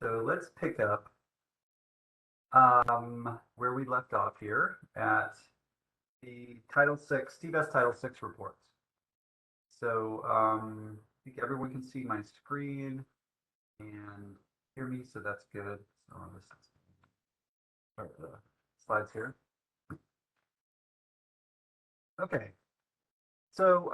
So let's pick up where we left off here at the Title VI, TBEST Title VI reports. So I think everyone can see my screen and hear me, so that's good. So let's start the slides here. Okay, so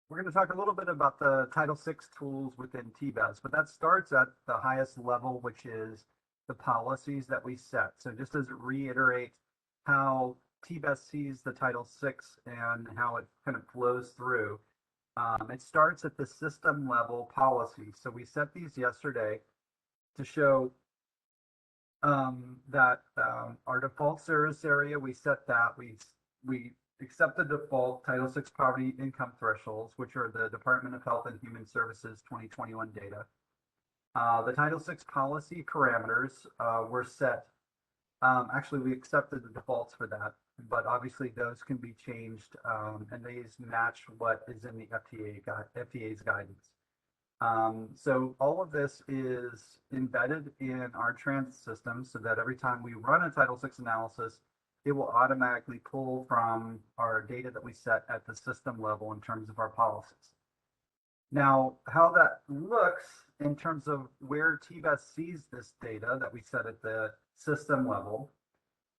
we're going to talk a little bit about the Title VI tools within TBEST, but that starts at the highest level, which is the policies that we set. So just as it reiterates how TBEST sees the Title VI and how it kind of flows through, it starts at the system level policy. So we set these yesterday to show that our default service area, we set that. We accept the default Title VI poverty income thresholds, which are the Department of Health and Human Services 2021 data. The Title VI policy parameters were set. Actually, we accepted the defaults for that, but obviously those can be changed, and these match what is in the FTA's guidance. So all of this is embedded in our transit system so that every time we run a Title VI analysis, it will automatically pull from our data that we set at the system level in terms of our policies. Now, how that looks in terms of where TBEST sees this data that we set at the system level,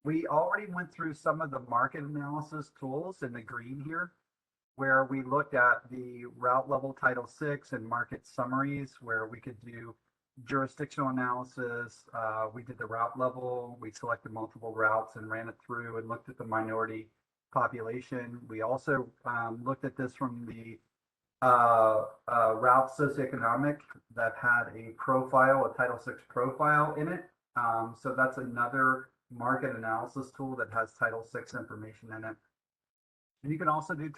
we already went through some of the market analysis tools in the green here, where we looked at the route level Title VI and market summaries, where we could do jurisdictional analysis. We did the route level. We selected multiple routes and ran it through and looked at the minority population. We also looked at this from the route socioeconomic that had a profile, a Title VI profile in it. So that's another market analysis tool that has Title VI information in it. And you can also do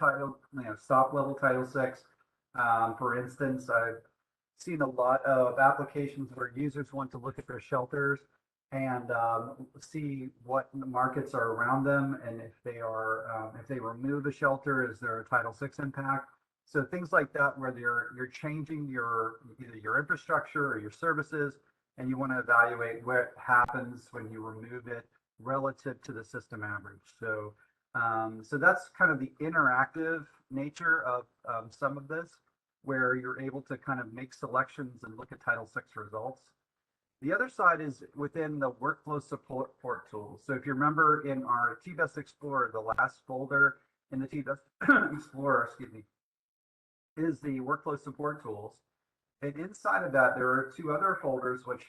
stop level Title VI. For instance, I've seen a lot of applications where users want to look at their shelters and see what markets are around them, and if they remove a shelter, is there a Title VI impact? So things like that, where you're changing either your infrastructure or your services, and you want to evaluate what happens when you remove it relative to the system average. So so that's kind of the interactive nature of some of this, where you're able to kind of make selections and look at Title VI results. The other side is within the workflow support tools. So if you remember in our TBEST Explorer, the last folder in the TBEST Explorer, excuse me, is the workflow support tools. And inside of that, there are two other folders which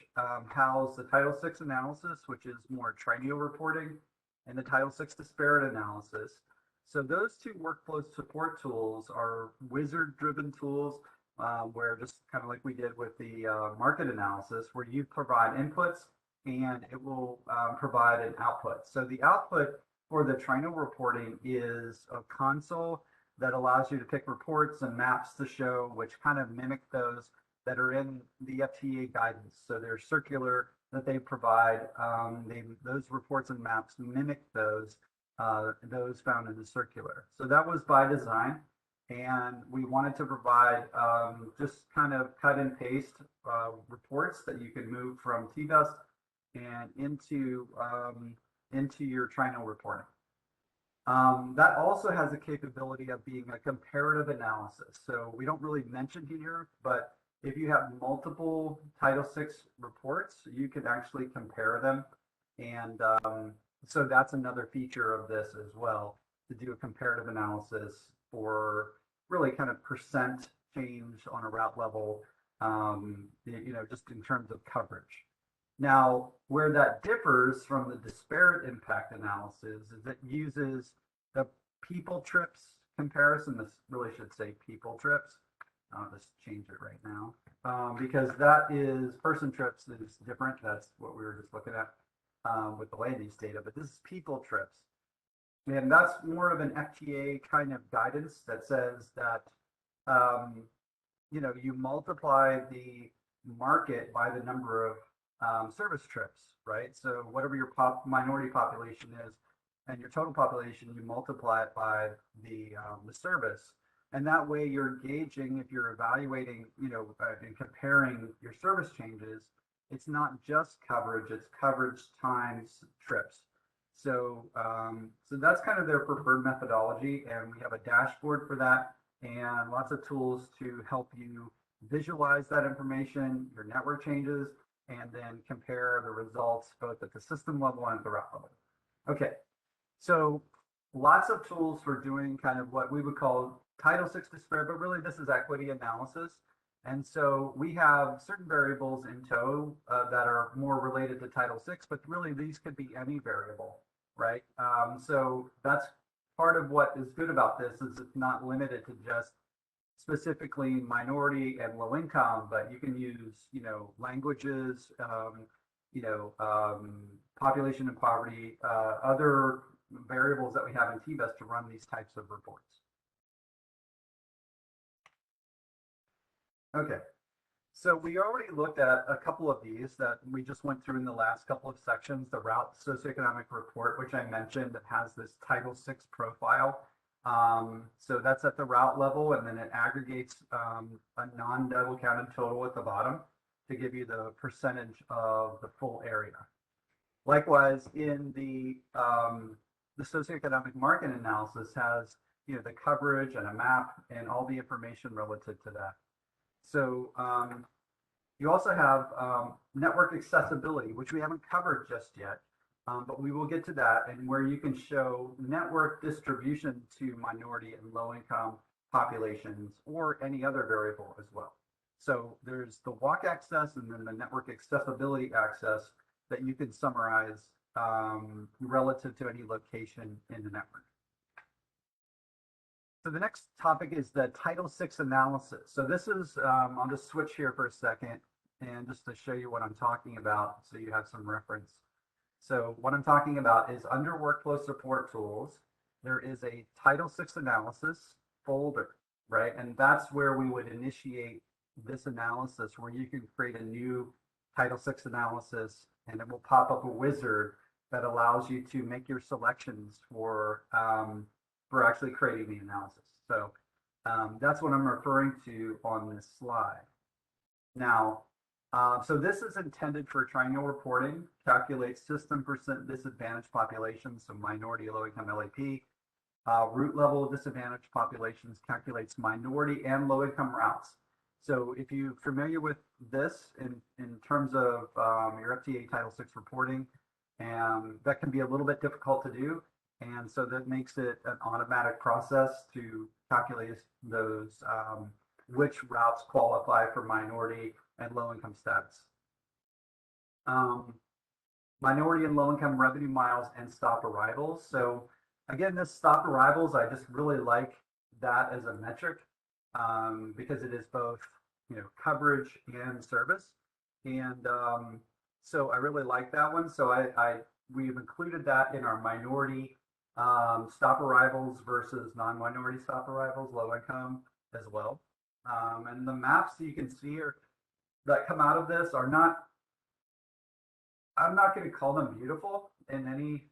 house the Title VI analysis, which is more Triennial reporting, and the Title VI disparate analysis. So those two workflow support tools are wizard-driven tools, where just kind of like we did with the market analysis, where you provide inputs and it will provide an output. So the output for the Triennial reporting is a console that allows you to pick reports and maps to show, which kind of mimic those that are in the FTA guidance. So they're circular that they provide. Those reports and maps mimic those found in the circular. So that was by design, and we wanted to provide just kind of cut and paste reports that you can move from TBEST and into your Triennial reporting. That also has the capability of being a comparative analysis. So we don't really mention here, but if you have multiple Title VI reports, you can actually compare them. And so that's another feature of this as well, to do a comparative analysis for really kind of percent change on a route level, just in terms of coverage. Now, where that differs from the disparate impact analysis is it uses the people trips comparison. This really should say people trips. I'll just change it right now, because that is person trips is different. That's what we were just looking at with the land use data, but this is people trips. And that's more of an FTA kind of guidance that says that, you multiply the market by the number of service trips, right? So whatever your minority population is and your total population, you multiply it by the service. And that way you're gauging, if you're evaluating, and comparing your service changes, it's not just coverage, it's coverage times trips. So that's kind of their preferred methodology, and we have a dashboard for that and lots of tools to help you visualize that information, your network changes, and then compare the results both at the system level and at the route level. Okay, so lots of tools for doing kind of what we would call Title VI disparate, but really this is equity analysis. And so we have certain variables in tow that are more related to Title VI, but really these could be any variable, right? So that's part of what is good about this is it's not limited to just specifically minority and low income, but you can use, languages, population and poverty, other variables that we have in TBEST to run these types of reports. Okay, so we already looked at a couple of these that we just went through in the last couple of sections, the route socioeconomic report, which I mentioned that has this Title VI profile. So that's at the route level, and then it aggregates a non-double counted total at the bottom to give you the percentage of the full area. Likewise, in the socioeconomic market analysis has the coverage and a map and all the information relative to that. So you also have network accessibility, which we haven't covered just yet, but we will get to that, and where you can show network distribution to minority and low-income populations or any other variable as well. So there's the walk access and then the network accessibility access that you can summarize relative to any location in the network. So the next topic is the Title VI analysis. So this is, I'll just switch here for a second and just to show you what I'm talking about so you have some reference. So what I'm talking about is under workflow support tools, there is a Title VI analysis folder, right? And that's where we would initiate this analysis, where you can create a new Title VI analysis and it will pop up a wizard that allows you to make your selections for actually creating the analysis. So that's what I'm referring to on this slide. Now, so this is intended for triennial reporting, calculates system percent disadvantaged populations, so minority, low-income LAP. Route level disadvantaged populations calculates minority and low-income routes. So if you're familiar with this in terms of your FTA Title VI reporting, and that can be a little bit difficult to do. And so that makes it an automatic process to calculate those, which routes qualify for minority and low-income status. Minority and low-income revenue miles and stop arrivals. So again, this stop arrivals, I just really like that as a metric because it is both, coverage and service. And so I really like that one. So we've included that in our minority stop arrivals versus non-minority stop arrivals, low income as well. And the maps that you can see that come out of this are not, I'm not going to call them beautiful in any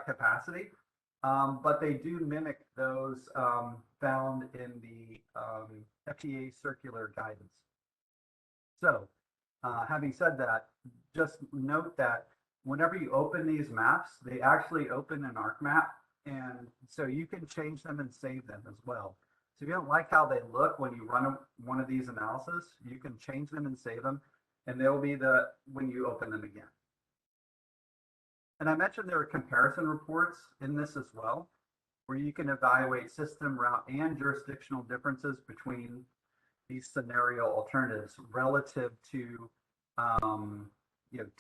capacity, but they do mimic those found in the FTA circular guidance. So having said that, just note that whenever you open these maps, they actually open an ArcMap, and so you can change them and save them as well. So if you don't like how they look when you run one of these analysis, you can change them and save them, and they'll be when you open them again. And I mentioned there are comparison reports in this as well, where you can evaluate system, route, and jurisdictional differences between these scenario alternatives relative to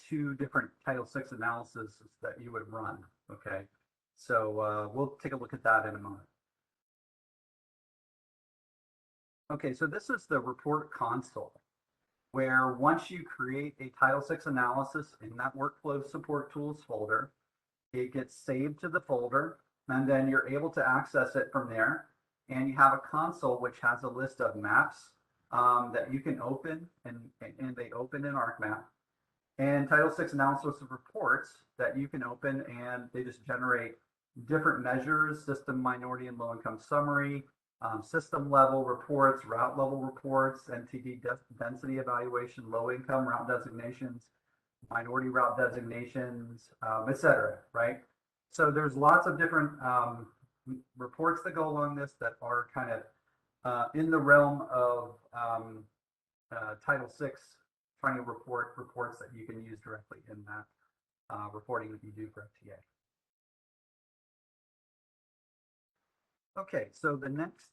two different Title VI analyses that you would run. Okay, so we'll take a look at that in a moment. Okay, so this is the report console, where once you create a Title VI analysis in that workflow support tools folder, it gets saved to the folder, and then you're able to access it from there. And you have a console which has a list of maps that you can open, and they open in ArcMap. And Title VI analysis of reports that you can open, and they just generate different measures, system, minority, and low-income summary, system level reports, route level reports, NTD density evaluation, low income route designations, minority route designations, et cetera, right? So there's lots of different reports that go along this that are kind of in the realm of Title VI Triennial reports that you can use directly in that reporting that you do for FTA. Okay, so the next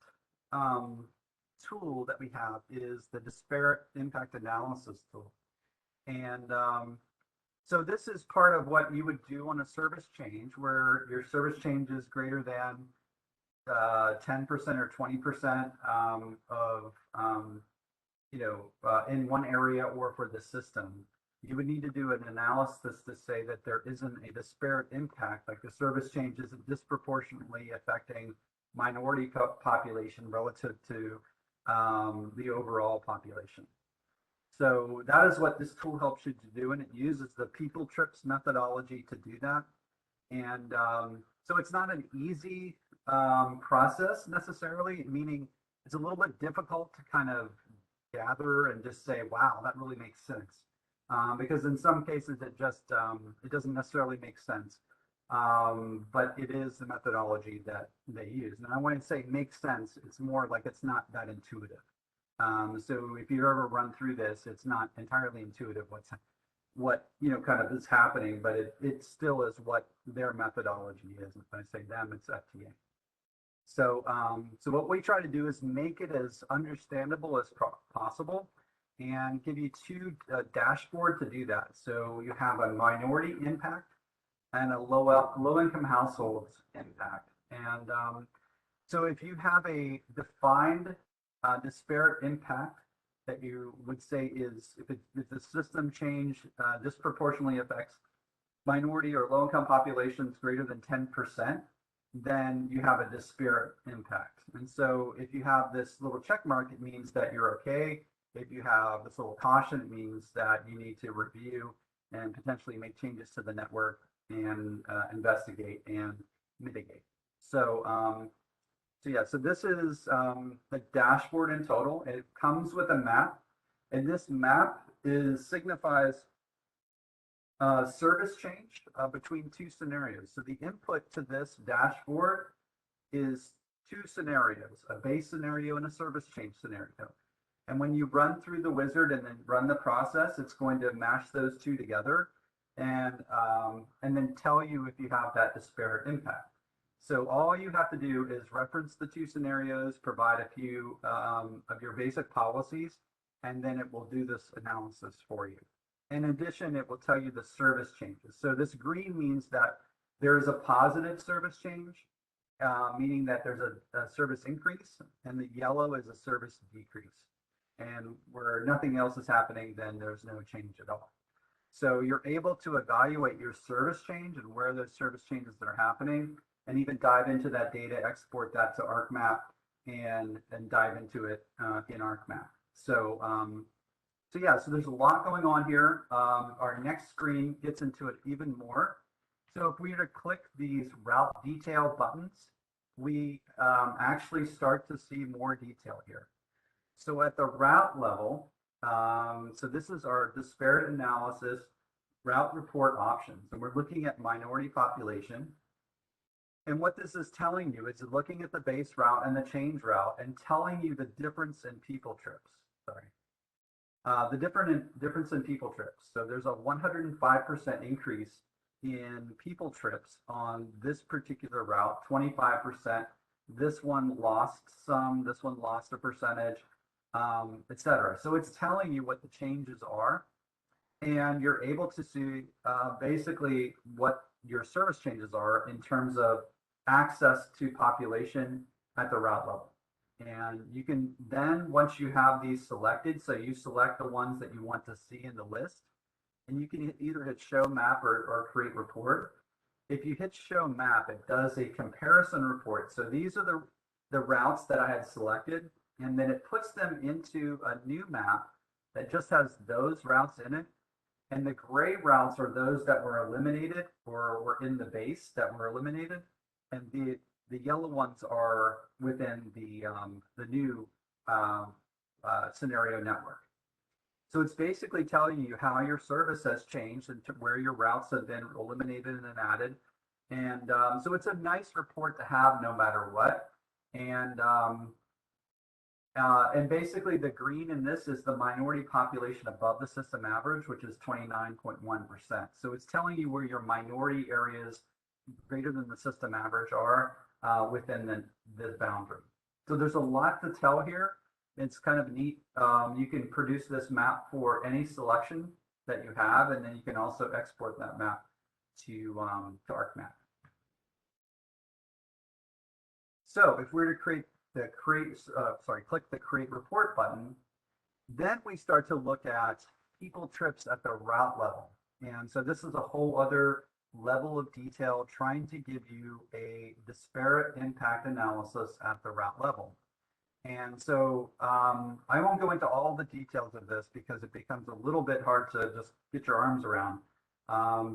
tool that we have is the disparate impact analysis tool. And so this is part of what you would do on a service change where your service change is greater than 10% or 20% of, in one area or for the system. You would need to do an analysis to say that there isn't a disparate impact, like the service change isn't disproportionately affecting minority population relative to the overall population. So that is what this tool helps you to do, and it uses the people trips methodology to do that. And so it's not an easy process necessarily, meaning it's a little bit difficult to kind of gather and just say, wow, that really makes sense. Because in some cases it just, it doesn't necessarily make sense. But it is the methodology that they use. And I wouldn't say makes sense, it's more like it's not that intuitive. So if you ever run through this, it's not entirely intuitive what kind of is happening, but it still is what their methodology is. If I say them, it's FTA. So so what we try to do is make it as understandable as possible and give you two dashboard to do that. So you have a minority impact and a low income households impact. And so if you have a defined disparate impact that you would say is if the system change disproportionately affects minority or low income populations greater than 10%, then you have a disparate impact. And so if you have this little check mark, it means that you're okay. If you have this little caution, it means that you need to review and potentially make changes to the network and investigate and mitigate. So so this is the dashboard in total. It comes with a map, and this map signifies service change between two scenarios. So the input to this dashboard is two scenarios, a base scenario and a service change scenario. And when you run through the wizard and then run the process, it's going to mash those two together and then tell you if you have that disparate impact. So all you have to do is reference the two scenarios, provide a few of your basic policies, and then it will do this analysis for you. In addition, it will tell you the service changes. So this green means that there is a positive service change, meaning that there's a service increase, and the yellow is a service decrease. And where nothing else is happening, then there's no change at all. So you're able to evaluate your service change and where those service changes are happening, and even dive into that data, export that to ArcMap, and dive into it in ArcMap. So, so there's a lot going on here. Our next screen gets into it even more. So if we were to click these route detail buttons, we actually start to see more detail here. So at the route level, so this is our disparate analysis route report options, and we're looking at minority population. And what this is telling you is looking at the base route and the change route and telling you the difference in people trips. Sorry. The difference in people trips. So there's a 105% increase in people trips on this particular route, 25%. This one lost some, this one lost a percentage, etc. So it's telling you what the changes are, and you're able to see basically what your service changes are in terms of access to population at the route level. And you can then, once you have these selected, so you select the ones that you want to see in the list, and you can either hit show map or create report. If you hit show map, it does a comparison report. So these are the routes that I had selected, and then it puts them into a new map that just has those routes in it. And the gray routes are those that were eliminated or were in the base that were eliminated. And The yellow ones are within the new scenario network. So it's basically telling you how your service has changed and where your routes have been eliminated and added. And so it's a nice report to have no matter what. And basically the green in this is the minority population above the system average, which is 29.1%. So it's telling you where your minority areas greater than the system average are within this boundary. So there's a lot to tell here. It's kind of neat. You can produce this map for any selection that you have, and then you can also export that map to ArcMap. So if we're to click the create report button, then we start to look at people trips at the route level. And so this is a whole other level of detail trying to give you a disparate impact analysis at the route level. And so I won't go into all the details of this because it becomes a little bit hard to just get your arms around.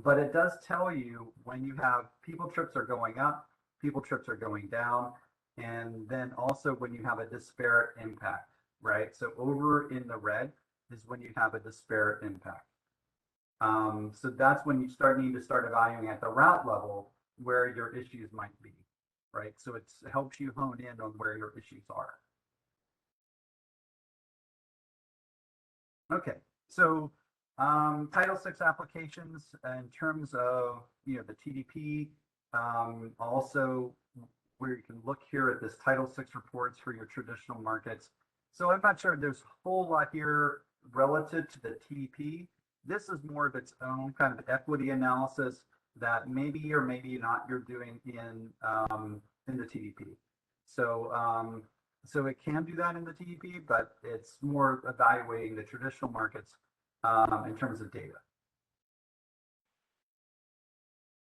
But it does tell you when you have people trips are going up, people trips are going down, and then also when you have a disparate impact, right? So over in the red is when you have a disparate impact. So that's when you need to start evaluating at the route level where your issues might be, right? So it helps you hone in on where your issues are. Okay, so Title VI applications in terms of the TDP, also where you can look here at this Title VI reports for your traditional markets. So I'm not sure there's a whole lot here relative to the TDP. This is more of its own kind of equity analysis that maybe or maybe not you're doing in the TDP. So it can do that in the TDP, but it's more evaluating the traditional markets in terms of data.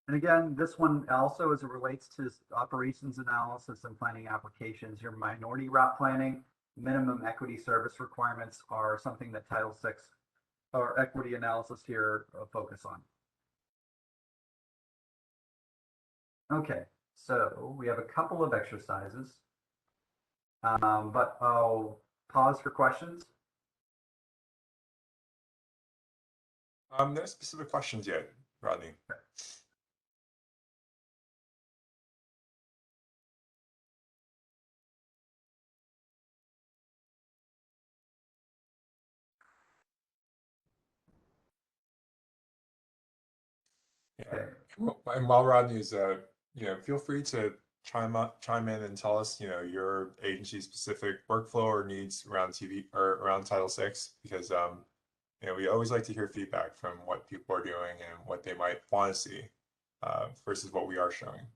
And again, this one also, as it relates to operations analysis and planning applications, your minority route planning, minimum equity service requirements are something that Title VI or equity analysis here focus on. Okay, so we have a couple of exercises. But I'll pause for questions. No specific questions yet, Rodney. Okay. Yeah. Okay. And while Rodney is, feel free to chime in and tell us, your agency specific workflow or needs around TV or around Title VI, because we always like to hear feedback from what people are doing and what they might want to see versus what we are showing.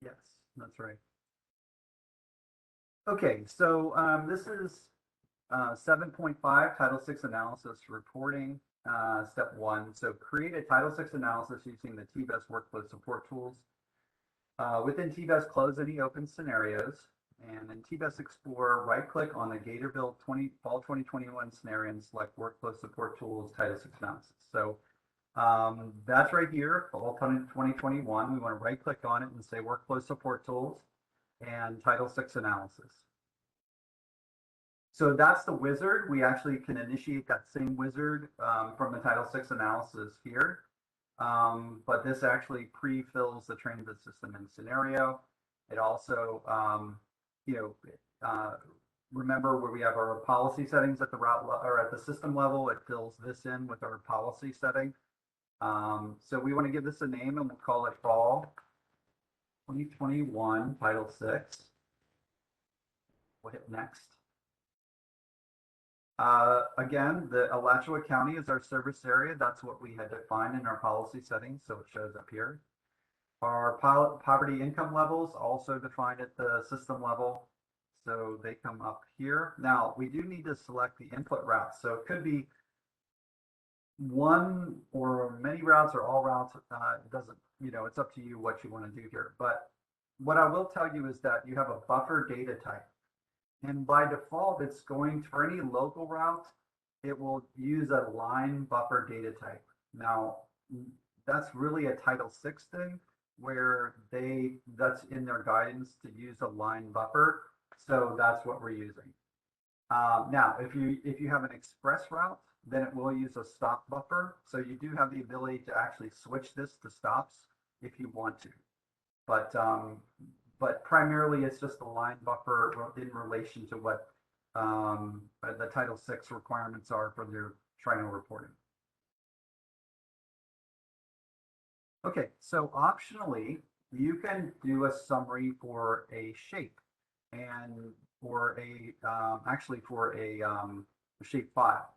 Yes, that's right. Okay, so this is 7.5 Title VI analysis reporting, step 1. So create a Title VI analysis using the TBEST workflow support tools. Within TBEST, close any open scenarios. And in TBEST Explorer, right-click on the Gatorville Fall 2021 scenario and select Workflow Support Tools Title VI Analysis. So that's right here, Fall 2021. We want to right-click on it and say Workflow Support Tools and Title VI Analysis. So that's the wizard. We actually can initiate that same wizard from the Title VI Analysis here. But this actually pre-fills the transit system and scenario. It also, remember where we have our policy settings at the route or at the system level, it fills this in with our policy setting. So we want to give this a name and we'll call it Fall 2021 Title VI. We'll hit next. Again, the Alachua County is our service area. That's what we had defined in our policy settings, so it shows up here. Our poverty income levels also defined at the system level, so they come up here. Now, we do need to select the input routes, so it could be one or many routes or all routes. It doesn't, it's up to you what you want to do here. But what I will tell you is that you have a buffer data type. And by default, it's going for any local route, it will use a line buffer data type. Now, that's really a Title VI thing. where that's in their guidance to use a line buffer. So that's what we're using. Now, if you have an express route, then it will use a stop buffer. So you do have the ability to actually switch this to stops if you want to. But primarily it's just a line buffer in relation to what the Title VI requirements are for their triennial reporting. Okay, so optionally, you can do a summary for a shape and for actually for a shape file.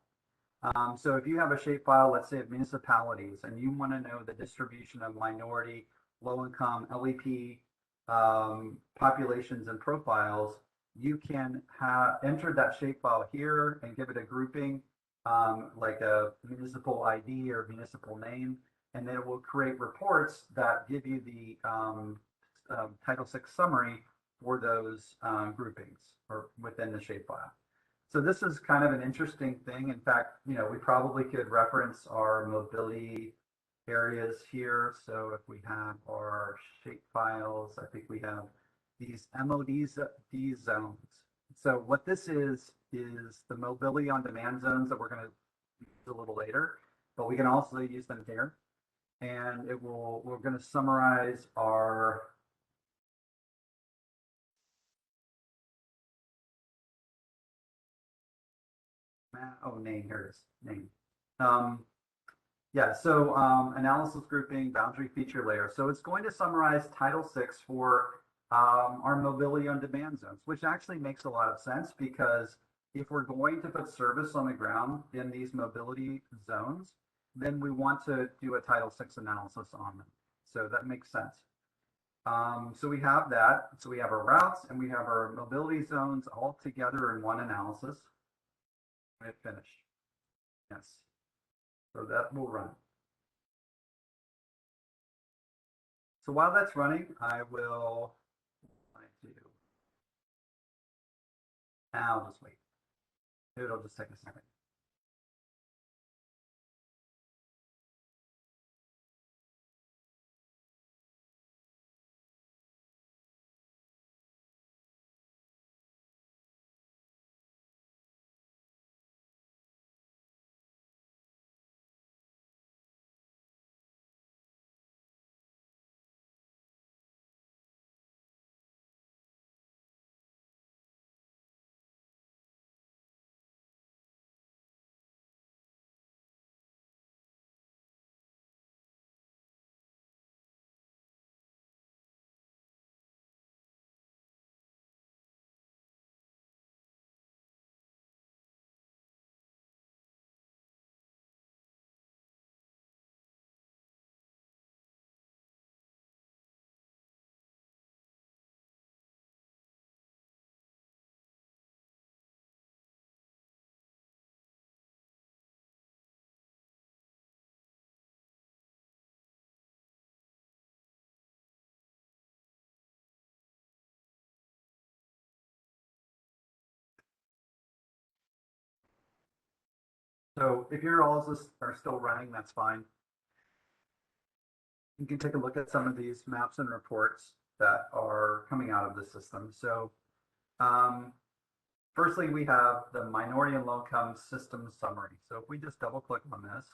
So if you have a shape file, let's say of municipalities, and you want to know the distribution of minority, low income, LEP populations and profiles, you can enter that shape file here and give it a grouping like a municipal ID or municipal name, and then it will create reports that give you the Title VI summary for those groupings or within the shapefile. So this is kind of an interesting thing. In fact, we probably could reference our mobility areas here. So if we have our shapefiles, I think we have these MODs, these zones. So what this is the mobility on demand zones that we're going to use a little later, but we can also use them here. And we're going to summarize our name, here it is, name. Yeah, so analysis grouping, boundary feature layer. So it's going to summarize Title VI for our mobility on demand zones, which actually makes a lot of sense because if we're going to put service on the ground in these mobility zones, then we want to do a Title VI analysis on them. So that makes sense. So we have that. So we have our routes and we have our mobility zones all together in one analysis. Hit finish. Yes. So that will run. So while that's running, I'll just wait. It'll just take a second. So if your analysis are still running, that's fine. You can take a look at some of these maps and reports that are coming out of the system. So firstly, we have the minority and low income system summary. So if we just double click on this,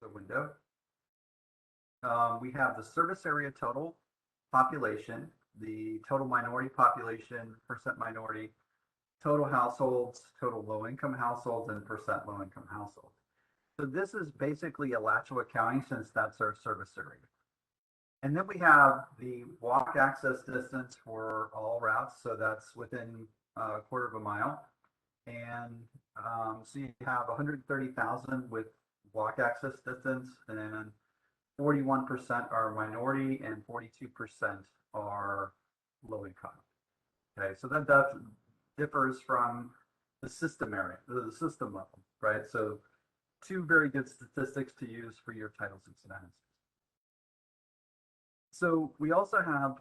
the window, we have the service area total population, the total minority population, percent minority, total households, total low income households, and percent low income households. So this is basically Alachua County since that's our service area. And then we have the walk access distance for all routes. So that's within a quarter of a mile. And so you have 130,000 with walk access distance, and then 41% are minority and 42% are low income. Okay, so that differs from the system area, the system level, right? So two very good statistics to use for your Title VI analysis. So we also have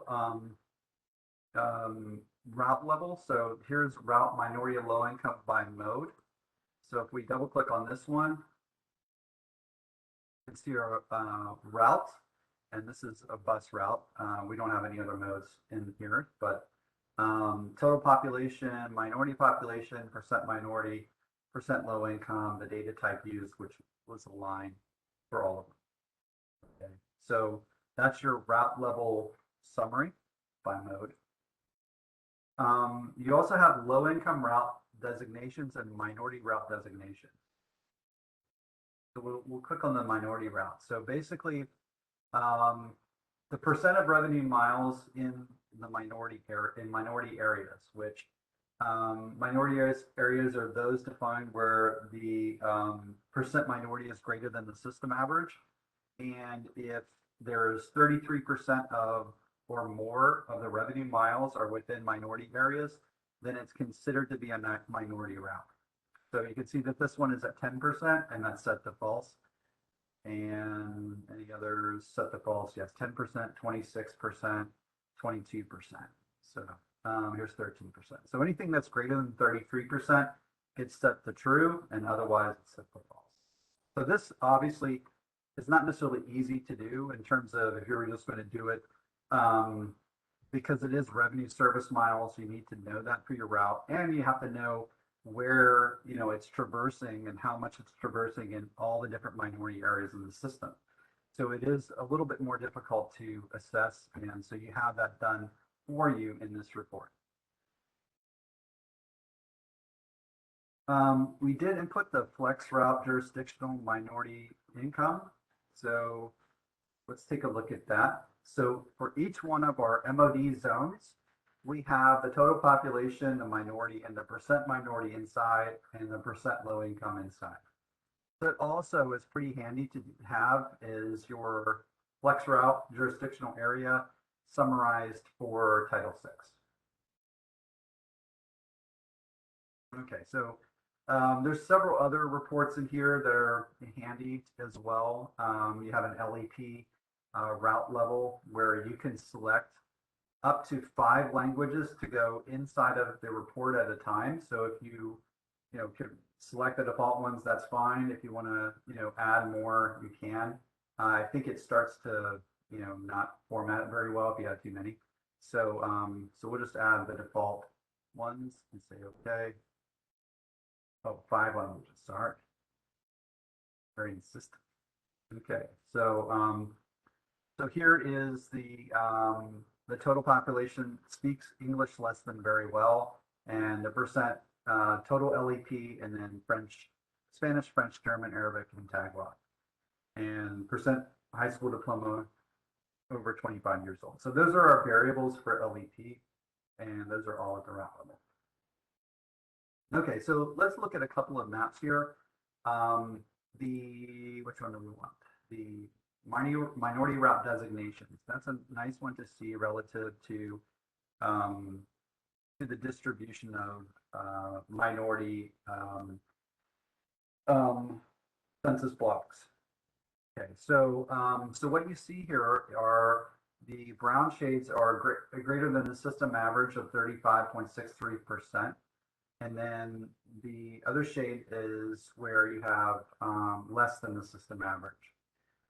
route level. So here's route minority and low income by mode. So if we double click on this one, You can see our route, and this is a bus route. We don't have any other modes in here, but total population, minority population, percent minority, percent low income, the data type used, which was a line for all of them. Okay, so that's your route level summary by mode. You also have low income route designations and minority route designations. So we'll click on the minority route. So basically, the percent of revenue miles in the minority areas, which minority areas are those defined where the percent minority is greater than the system average. And if there's 33% of or more of the revenue miles are within minority areas, then it's considered to be a minority route. So you can see that this one is at 10% and that's set to false. And any others set to false? Yes, 10%, 26%, 22%. So here's 13%. So anything that's greater than 33% gets set to true, and otherwise it's set to false. So this obviously is not necessarily easy to do in terms of if you're just going to do it because it is revenue service miles. You need to know that for your route, and you have to know where it's traversing and how much it's traversing in all the different minority areas in the system. So it is a little bit more difficult to assess, and so you have that done for you in this report. We did input the flex route jurisdictional minority income. So let's take a look at that. So for each one of our MOD zones, we have the total population, the minority, and the percent minority inside, and the percent low income inside. But also is pretty handy to have is your flex route jurisdictional area summarized for Title VI. Okay, so there's several other reports in here that are handy as well. You have an LEP route level where you can select up to 5 languages to go inside of the report at a time. So if you could select the default ones, that's fine. If you want to add more, you can. I think it starts to not format it very well if you have too many. So so we'll just add the default ones and say okay. Oh, 5 languages. Sorry. Very insistent. Okay, so so here is the total population speaks English less than very well, and the percent total LEP, and then French, Spanish, French, German, Arabic, and Tagalog, and percent high school diploma over 25 years old. So those are our variables for LEP, and those are all at the route level. Okay, so let's look at a couple of maps here. Which one do we want? The minority route designations. That's a nice one to see relative to the distribution of minority census blocks. Okay, so so what you see here are the brown shades are greater than the system average of 35.63%. And then the other shade is where you have less than the system average.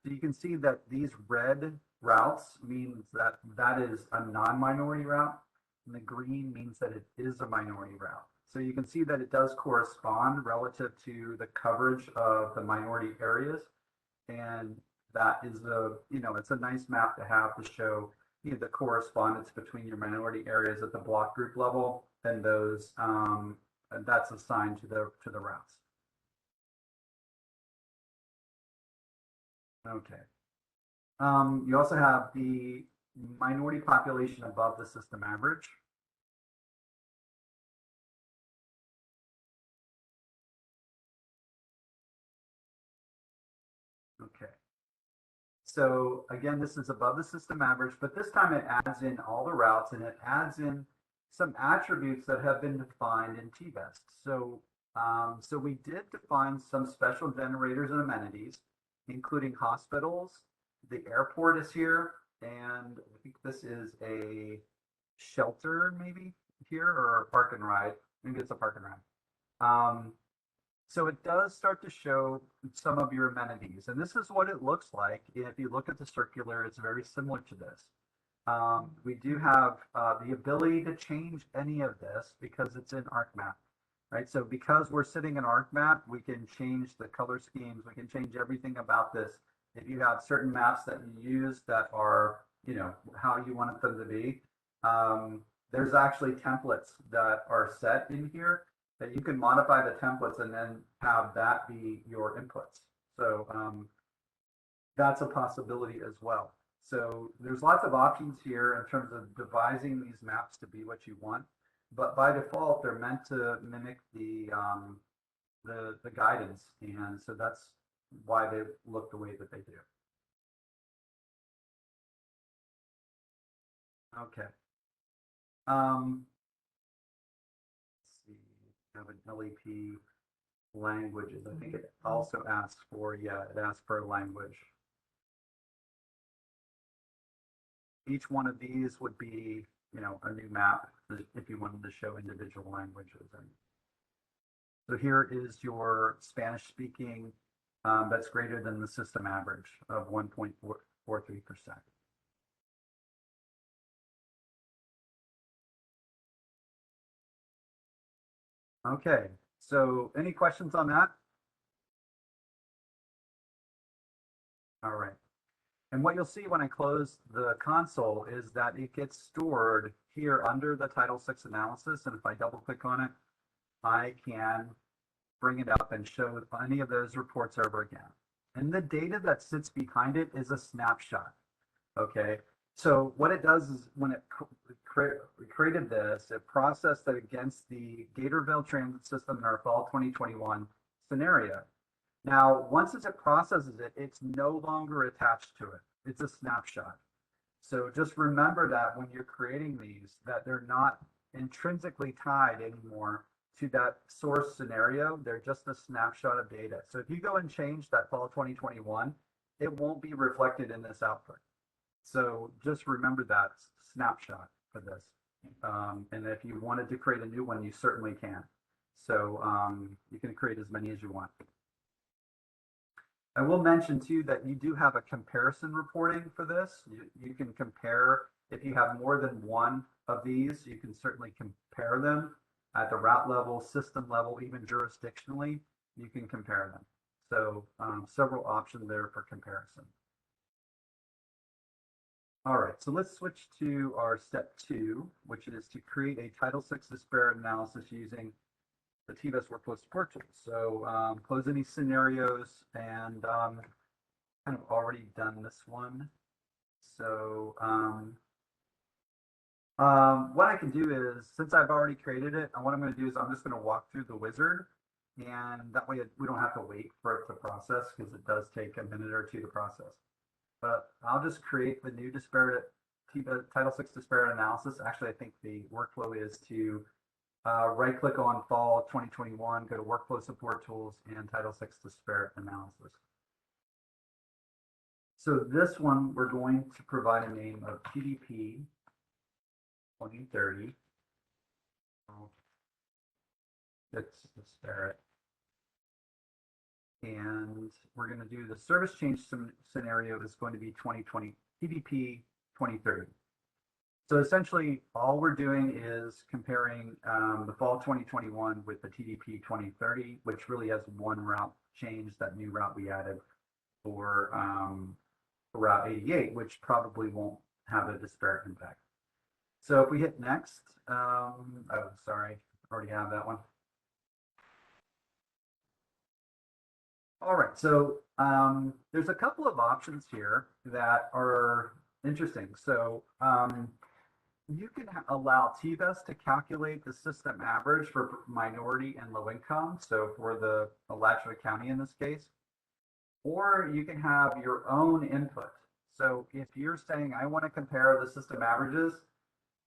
So you can see that these red routes means that that is a non-minority route, and the green means that it is a minority route. So you can see that it does correspond relative to the coverage of the minority areas, and that is it's a nice map to have to show the correspondence between your minority areas at the block group level and those and that's assigned to the routes. Okay. You also have the minority population above the system average. Okay. So again, this is above the system average, but this time it adds in all the routes and it adds in some attributes that have been defined in TBEST. So, so we did define some special generators and amenities, including hospitals. The airport is here, and I think this is a shelter maybe here, or a park and ride. I think it's a park and ride. So it does start to show some of your amenities, and this is what it looks like. If you look at the circular, it's very similar to this. We do have the ability to change any of this because it's in ArcMap, right? So because we're sitting in ArcMap, we can change the color schemes. We can change everything about this. If you have certain maps that you use that are, you know, how you want them to be, there's actually templates that are set in here that you can modify the templates and then have that be your inputs. So that's a possibility as well. So there's lots of options here in terms of devising these maps to be what you want, but by default they're meant to mimic the guidance, and so that's why they look the way that they do. Okay. Let's see. We have an LEP languages. I think it also asks for, yeah, it asks for a language. Each one of these would be, you know, a new map if you wanted to show individual languages. And so here is your Spanish speaking that's greater than the system average of 1.43%. Okay, so any questions on that? All right. And what you'll see when I close the console is that it gets stored here under the Title VI analysis. And if I double click on it, I can bring it up and show any of those reports over again. And the data that sits behind it is a snapshot. Okay. So what it does is when it created this, it processed it against the Gatorville transit system in our fall 2021 scenario. Now, once it processes it, it's no longer attached to it. It's a snapshot. So just remember that when you're creating these, that they're not intrinsically tied anymore to that source scenario. They're just a snapshot of data. So if you go and change that fall 2021, it won't be reflected in this output. So just remember that snapshot for this. And if you wanted to create a new one, you certainly can. So you can create as many as you want. I will mention too that you do have a comparison reporting for this. You can compare, if you have more than one of these, you can certainly compare them at the route level, system level, even jurisdictionally, you can compare them. So several options there for comparison. All right, so let's switch to our step 2, which is to create a Title VI disparate analysis using the TBEST workflow support tool. So close any scenarios, and kind of already done this one. So what I can do is, since I've already created it, what I'm going to do is I'm just going to walk through the wizard, and that way we don't have to wait for it to process, because it does take a minute or two to process. But I'll just create the new disparate Title VI disparate analysis. Actually, I think the workflow is to right click on fall 2021, go to workflow support tools and Title VI disparate analysis. So this one, we're going to provide a name of TDP 2030. It's disparate. And we're going to do the service change scenario is going to be 2020 TDP 2030. So essentially, all we're doing is comparing the fall 2021 with the TDP 2030, which really has one route change, that new route we added for Route 88, which probably won't have a disparate impact. So if we hit next, oh, sorry, I already have that one. All right, so there's a couple of options here that are interesting. So you can allow TBEST to calculate the system average for minority and low income, so for the Alachua County in this case, or you can have your own input. So if you're saying, I want to compare the system averages,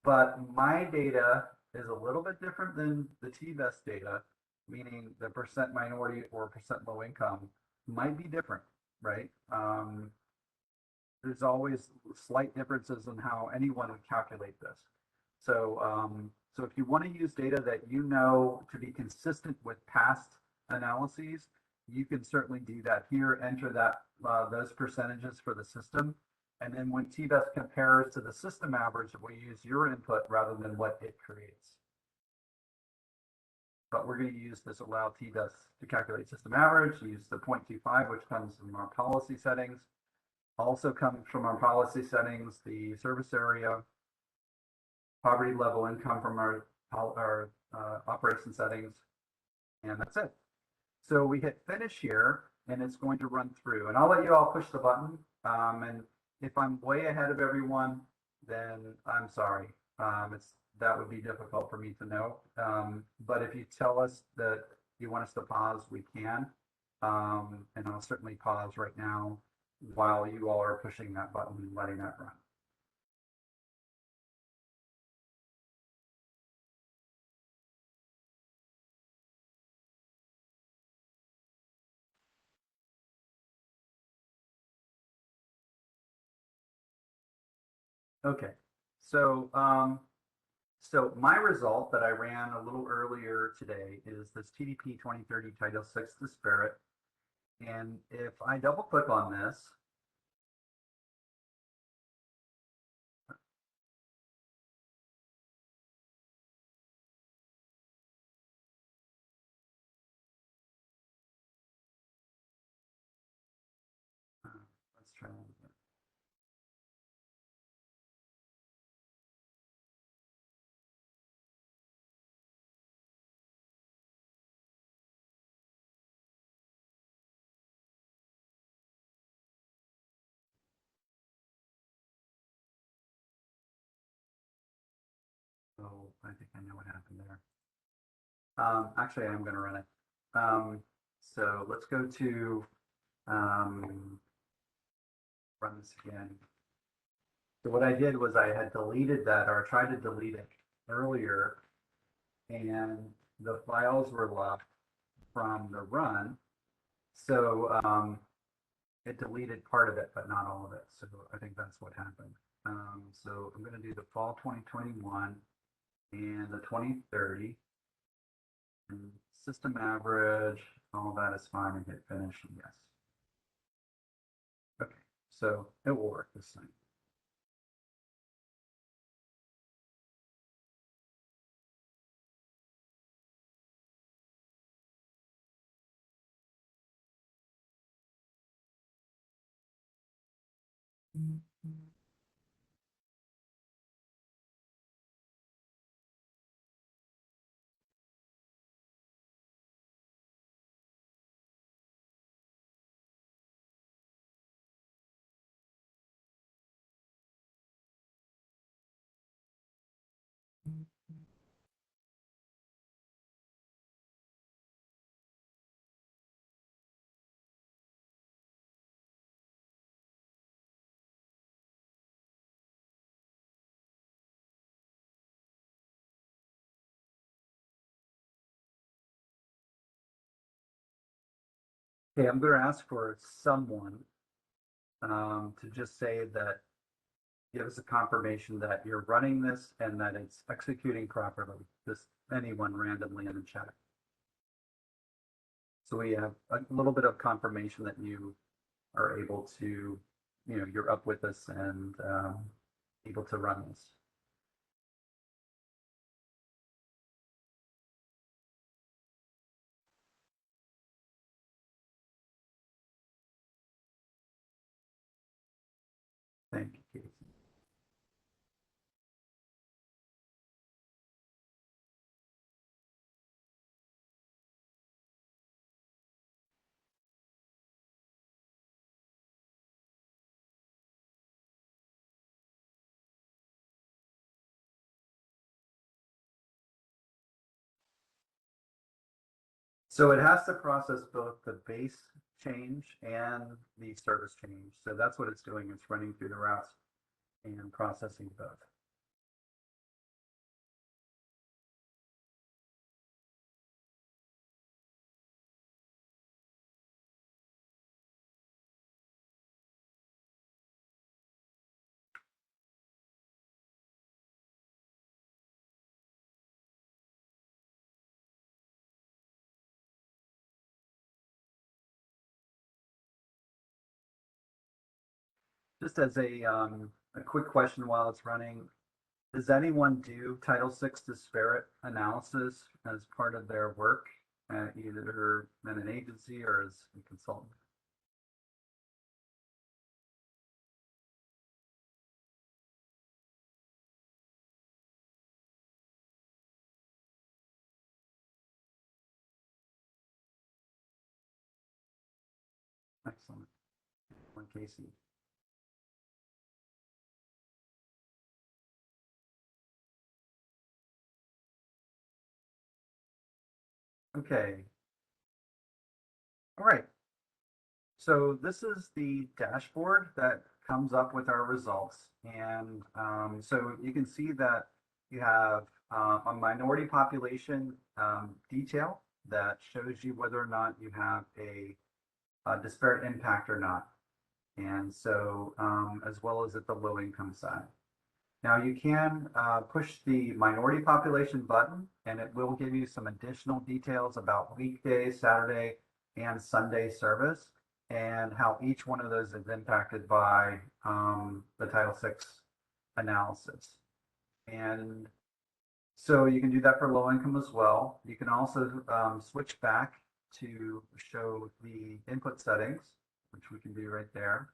but my data is a little bit different than the TBEST data, meaning the percent minority or percent low income might be different, right? There's always slight differences in how anyone would calculate this. So, so if you want to use data that you know to be consistent with past analyses, you can certainly do that here, enter that those percentages for the system. And then when TBEST compares to the system average, we use your input rather than what it creates. But we're going to use this allow TBEST to calculate system average, use the 0.25, which comes from our policy settings. Also comes from our policy settings, the service area, poverty level income from our operation settings, and that's it. So we hit finish here, and it's going to run through. And I'll let you all push the button. And if I'm way ahead of everyone, then I'm sorry. That would be difficult for me to know. But if you tell us that you want us to pause, we can. And I'll certainly pause right now while you all are pushing that button and letting that run. Okay, so so my result that I ran a little earlier today is this TDP 2030 Title 6 Disparate. And if I double click on this, let's try one again. So I think I know what happened there. Actually, I'm going to run it. So let's go to run this again. So what I did was I had deleted that, or tried to delete it earlier, and the files were left from the run. So it deleted part of it, but not all of it. So I think that's what happened. So I'm going to do the fall 2021 and the 2030. And system average, all that is fine, and hit finish, and yes. Okay, so it will work this time. Okay, I'm going to ask for someone to just say that, give us a confirmation that you're running this and that it's executing properly. Just anyone randomly in the chat. So we have a little bit of confirmation that you are able to, you're up with us and able to run this. Thank you, Casey. So it has to process both the base change and the service change. So that's what it's doing. It's running through the routes and processing both. Just as a quick question while it's running, does anyone do Title VI disparate analysis as part of their work, either in an agency or as a consultant? Excellent. One Casey. Okay. All right. So this is the dashboard that comes up with our results. And so you can see that you have a minority population detail that shows you whether or not you have a disparate impact or not. And so as well as at the low income side. Now you can push the minority population button and it will give you some additional details about weekday, Saturday, and Sunday service and how each one of those is impacted by the Title VI analysis. And so you can do that for low income as well. You can also switch back to show the input settings, which we can do right there.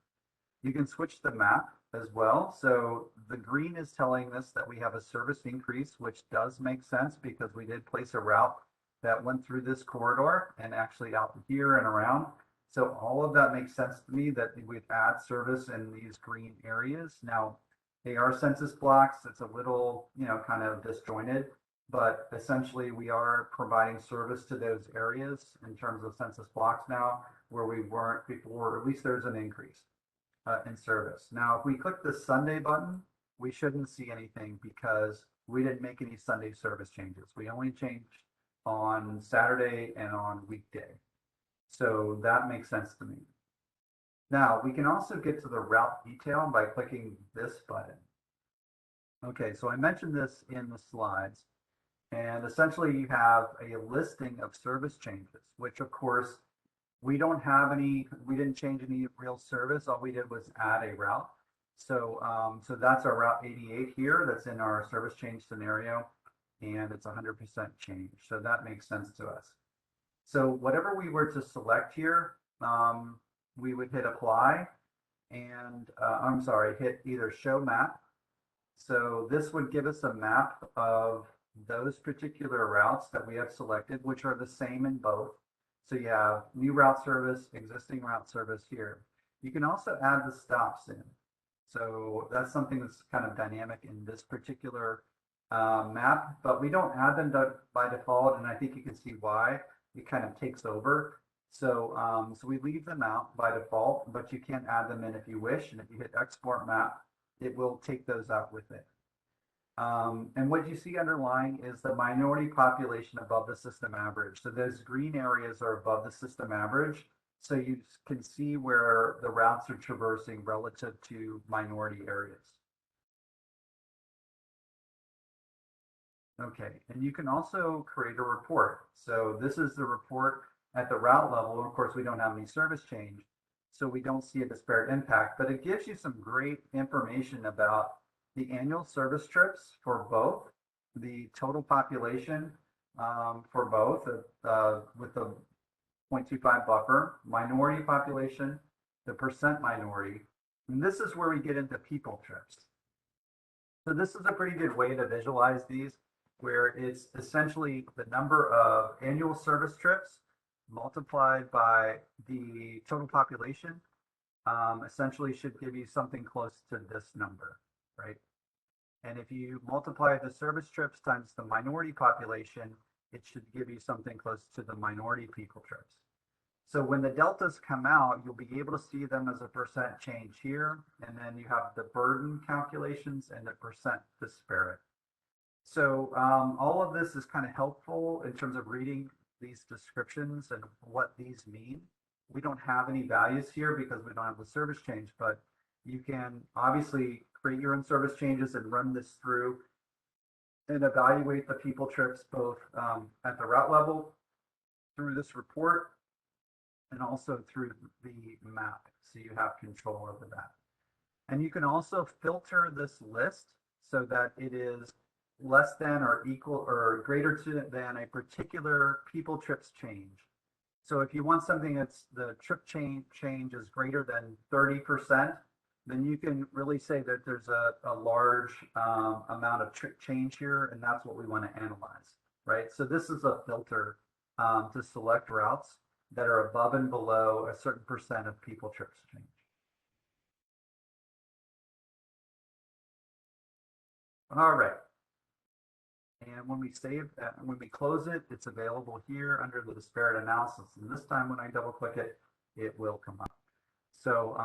You can switch the map as well. So the green is telling us that we have a service increase, which does make sense because we did place a route that went through this corridor and actually out here and around. So all of that makes sense to me that we'd add service in these green areas. Now, they are census blocks. It's a little, kind of disjointed, but essentially we are providing service to those areas in terms of census blocks now where we weren't before, or at least there's an increase in service. Now, if we click the Sunday button, we shouldn't see anything because we didn't make any Sunday service changes. We only changed on Saturday and on weekday. So that makes sense to me. Now, we can also get to the route detail by clicking this button. Okay, so I mentioned this in the slides, and essentially you have a listing of service changes, which of course we don't have any, we didn't change any real service. All we did was add a route. So, so that's our route 88 here. That's in our service change scenario, and it's 100% change. So that makes sense to us. So whatever we were to select here, we would hit apply and I'm sorry, hit either show map. So this would give us a map of those particular routes that we have selected, which are the same in both. So you have new route service, existing route service here. You can also add the stops in. So that's something that's kind of dynamic in this particular map, but we don't add them by default, and I think you can see why. It kind of takes over. So, so we leave them out by default, but you can add them in if you wish. And if you hit export map, it will take those out with it. And what you see underlying is the minority population above the system average. So those green areas are above the system average. So you can see where the routes are traversing relative to minority areas. Okay, and you can also create a report. So this is the report at the route level. Of course, we don't have any service change, so we don't see a disparate impact, but it gives you some great information about the annual service trips for both, the total population for both with the 0.25 buffer, minority population, the percent minority, and this is where we get into people trips. So this is a pretty good way to visualize these, where it's essentially the number of annual service trips multiplied by the total population, essentially should give you something close to this number, right? And if you multiply the service trips times the minority population, it should give you something close to the minority people trips. So when the deltas come out, you'll be able to see them as a percent change here, and then you have the burden calculations and the percent disparate. So all of this is kind of helpful in terms of reading these descriptions and what these mean. We don't have any values here because we don't have the service change, but you can obviously create your own service changes and run this through and evaluate the people trips both at the route level through this report and also through the map, so you have control over that. And you can also filter this list so that it is less than or equal or greater to than a particular people trips change. So if you want something that's the trip change is greater than 30%, then you can really say that there's a large amount of trip change here, and that's what we want to analyze, right? So this is a filter to select routes that are above and below a certain percent of people trips change. All right. And when we save, when we close it, it's available here under the disparate analysis. And this time when I double click it, it will come up. So,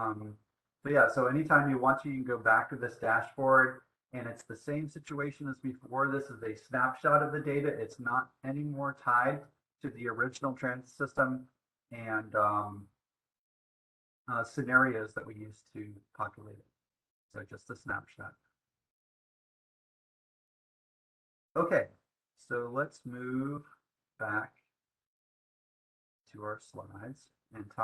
yeah, so anytime you want to, you can go back to this dashboard, and it's the same situation as before. This is a snapshot of the data. It's not anymore tied to the original transit system and scenarios that we used to populate it. So just a snapshot. Okay, so let's move back to our slides and talk